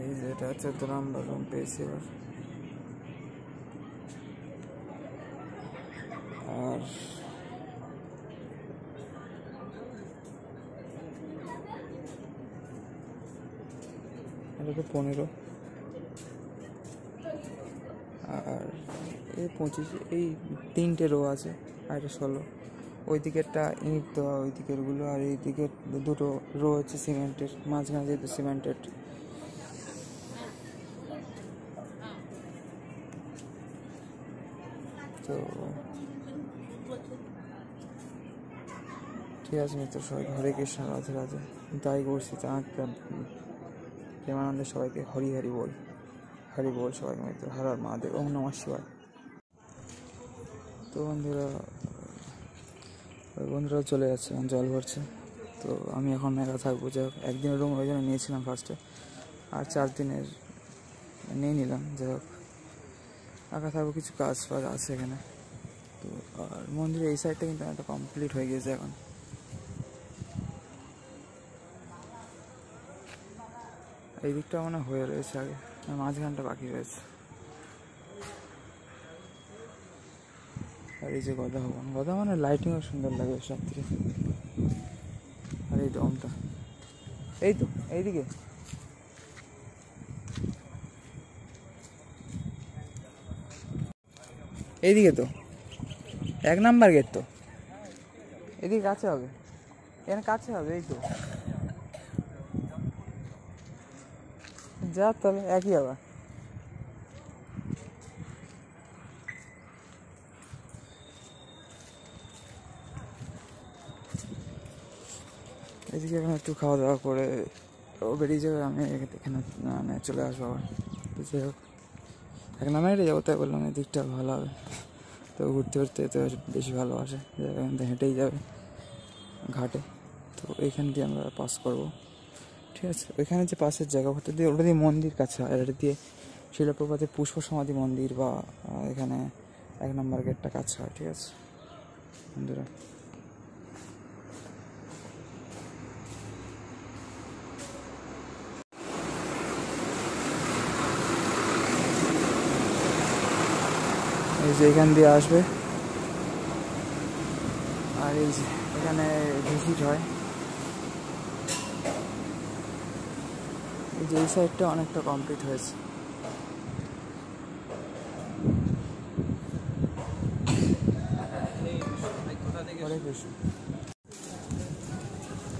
এই যে এটা 14 নম্বর রুম পেয়েছি এবার। আর এটা তো 15, আর এই 25, এই 3টে রো আছে, আর এটা 16। ওই দিকেরটা ইট দেওয়া, ওই দিকেরগুলো, আর এই দিকের 2টো রো হচ্ছে সিমেন্টের, মাঝখানে যেহেতু সিমেন্টেড। তো ঠিক আছে মিত্র, সবাই হরে কৃষ্ণ, রাধে রাধে। তাই করছি, প্রেমানন্দে সবাইকে হরি হরি বল, হরি বল সবাইকে মিত্র। হর হর মহাদেব, ওম নমঃ শিবায়। তো বন্ধুরা চলে যাচ্ছে, জল ভরছে। তো আমি এখন একা থাকবো। যাই হোক, একদিনের রুম ওই জন্য নিয়েছিলাম ফার্স্টে, আর 4 দিনের নিয়ে নিলাম। যাই হোক, একা থাকবো, কিছু কাজ ফাজ আছে এখানে। তো আর মন্দিরের এই সাইডটা কিন্তু একটা কমপ্লিট হয়ে গেছে এখন। এই দিকটা মানে হয়ে রয়েছে আগে, মাঝখানটা বাকি রয়েছে। আর এই যে গদা ভবন, গদা মানে লাইটিংও সুন্দর লাগে সব থেকে। আর এই ডমটা, এই তো এইদিকে, এইদিকে তো 1 নাম্বার গেট, তো এদিকে কাছে হবে, এখানে কাছে হবে। এই তো যা, তাহলে একই আবার। এদিকে এখন একটু খাওয়া দাওয়া করে ও বেরিয়ে যাবে, আমি এখানে মানে চলে আসবো আবার। তো যাই হোক, 1 নাম্বারে যাবো, তাই বললাম এই দিকটা ভালো হবে। তো ঘুরতে ঘুরতে তো বেশি ভালোবাসে, এখান থেকে হেঁটেই যাবে ঘাটে। তো এইখান দিয়ে আমরা পাস করবো, ঠিক আছে। ওইখানে যে পাশের জায়গা দিয়ে, ওটা দিয়ে মন্দির কাছে হয়, এটা দিয়ে শিলাপ্রপাতের পুষ্প সমাধি মন্দির, বা এখানে 1 নাম্বার গেটটা কাছে হয়, ঠিক আছে বন্ধুরা। এই যে এখান দিয়ে আসবে, আর এই যে এখানে ভিজিট হয়। এই যে এই সাইডটা অনেকটা কমপ্লিট হয়েছে।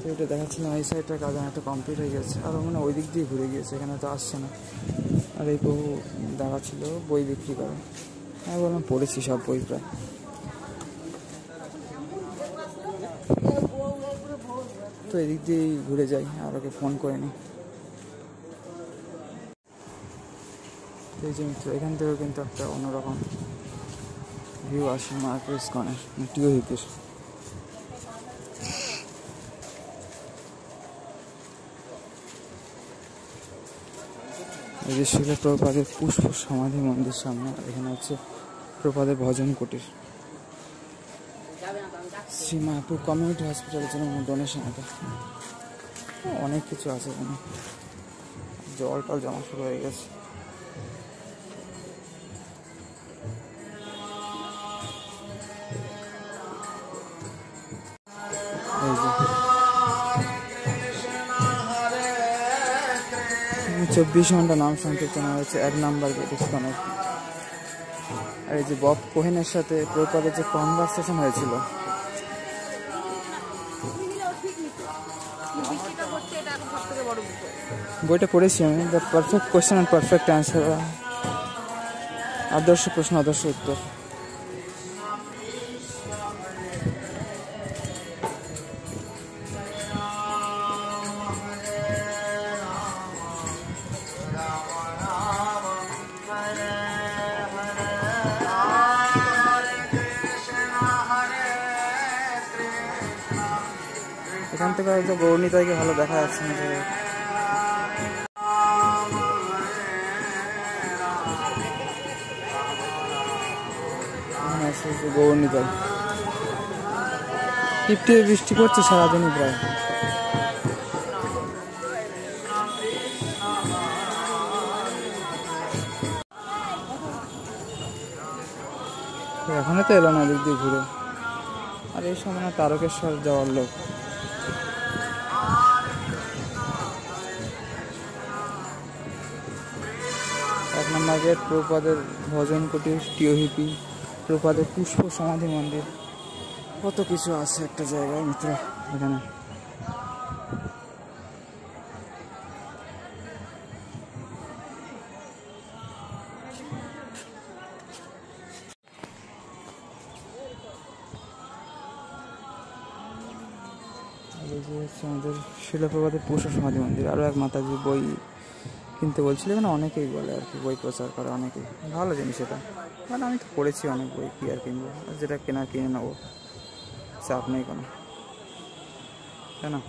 তো এটা দেখাচ্ছিলাম, এই সাইডটার কাজ অনেকটা কমপ্লিট হয়ে গেছে, আর মানে ওই দিক দিয়ে ঘুরে গিয়েছে, এখানে তো আসছে না। আর এই বহু দাঁড়া ছিল বই বিক্রি করে, আমি বললাম পড়েছি সব বই প্রায়। তো এদিক দিয়েই ঘুরে যাই, আর ওকে ফোন করে নিই। এই যে মিত্র, এখান থেকেও কিন্তু একটা অন্যরকম ভিউ আসে মায়াপুর ইস্কনের, টিও হিপির। এই যে শিলা প্রপাতের পুষ্প সমাধি মন্দির সামনে, এখানে হচ্ছে প্রপাতের ভজন কুটির। শ্রী মায়াপুর কমিউনিটি হসপিটালের জন্য ডোনেশন। এটা অনেক কিছু আছে এখানে, জল টল জমা শুরু হয়ে গেছে। এই যে 24 ঘন্টা নাম সংকীর্তন হয়েছে 1 নাম্বার গেট ইস্কনের। আর এই যে বব কোহেনের সাথে প্রপাতের যে কনভারসেশন হয়েছিল, বইটা পড়েছি আমি, the perfect question and perfect answer, আদর্শ প্রশ্ন আদর্শ উত্তর। এখান থেকে হয়তো গৌরনীতাইকে ভালো দেখা যাচ্ছে না, গৌরনীতাই। টিপটিপে বৃষ্টি পড়ছে সারাদিনই প্রায়। এখনো তো এলো না দিক দিয়ে ঘুরে। আর এই সময় না তারকেশ্বর যাওয়ার লোক। এক নম্বর গেট প্রভুপাদের ভজন কুটির, টিওহিপি, প্রভুপাদের পুষ্প সমাধি মন্দির, কত কিছু আছে একটা জায়গায় মিত্র এখানে। হচ্ছে আমাদের শিলপ্রপাতের পুষ্প সমাধি মন্দির। আরও এক মাতাজি বই কিনতে বলছিল, এখানে অনেকেই বলে আর কি, বই প্রচার করে অনেকেই, ভালো জিনিস এটা। মানে আমি তো পড়েছি অনেক বই, কি আর কিনবো, যেটা কেনা কিনে নেবো, চাপ নেই কোনো, তাই না?